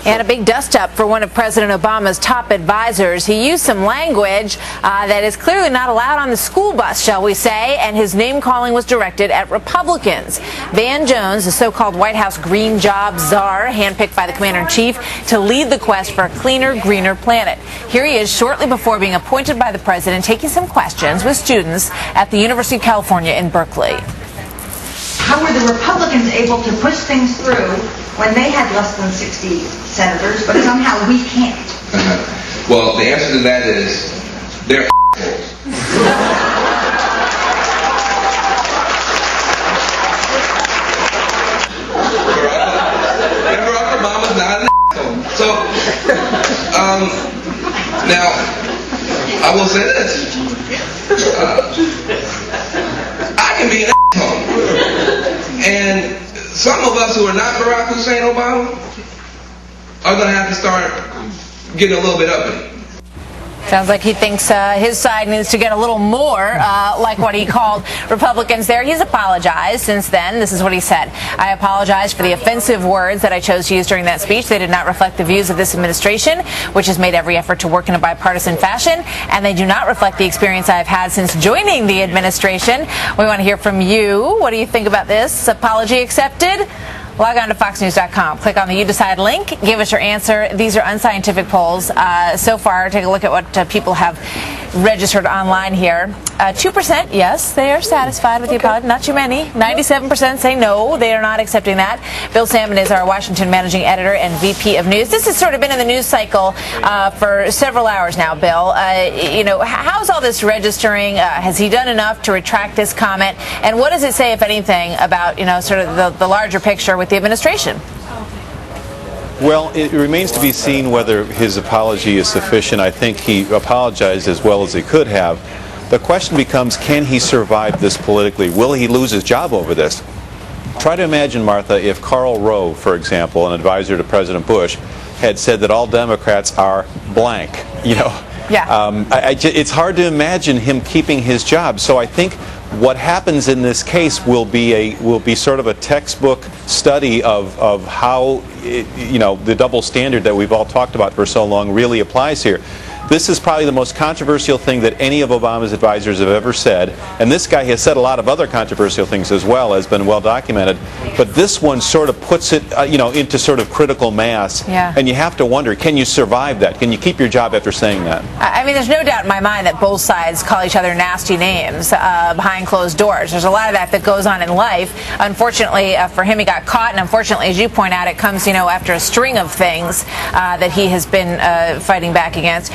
And a big dust-up for one of President Obama's top advisors. He used some language that is clearly not allowed on the school bus, shall we say, and his name-calling was directed at Republicans. Van Jones, the so-called White House green job czar, handpicked by the commander-in-chief to lead the quest for a cleaner, greener planet. Here he is shortly before being appointed by the president, taking some questions with students at the University of California in Berkeley. How were the Republicans able to push things through when they had less than 60 senators, but somehow we can't? Well, the answer to that is they're assholes. Barack Obama's not an asshole. So, now, I will say this. I can be an asshole. And some of us who are not Barack Hussein Obama are going to have to start getting a little bit uppity. Sounds like he thinks his side needs to get a little more like what he called Republicans there. He's apologized since then. This is what he said. I apologize for the offensive words that I chose to use during that speech. They did not reflect the views of this administration, which has made every effort to work in a bipartisan fashion, and they do not reflect the experience I've had since joining the administration. We want to hear from you. What do you think about this? Apology accepted? Log on to foxnews.com. Click on the You Decide link. Give us your answer. These are unscientific polls. So far, take a look at what people have registered online here. 2%, yes, they are satisfied with the apology. Not too many. 97% say no, they are not accepting that. Bill Sammon is our Washington managing editor and VP of News. This has sort of been in the news cycle for several hours now, Bill. How's all this registering? Has he done enough to retract this comment? And what does it say, if anything, about, sort of the larger picture with the administration? Well, it remains to be seen whether his apology is sufficient. I think he apologized as well as he could have. The question becomes, can he survive this politically? Will he lose his job over this? Try to imagine, Martha, if Karl Rove, for example, an advisor to President Bush, had said that all Democrats are blank. Yeah. It's hard to imagine him keeping his job. So I think what happens in this case will be sort of a textbook study of how the double standard that we've all talked about for so long really applies here. This is probably the most controversial thing that any of Obama's advisors have ever said, and this guy has said a lot of other controversial things as well, has been well documented, but this one sort of puts it into sort of critical mass. Yeah. And you have to wonder, can you survive that? Can you keep your job after saying that? I mean, there's no doubt in my mind that both sides call each other nasty names behind closed doors. There's a lot of that goes on in life. Unfortunately for him, he got caught, and unfortunately, as you point out, it comes after a string of things that he has been fighting back against.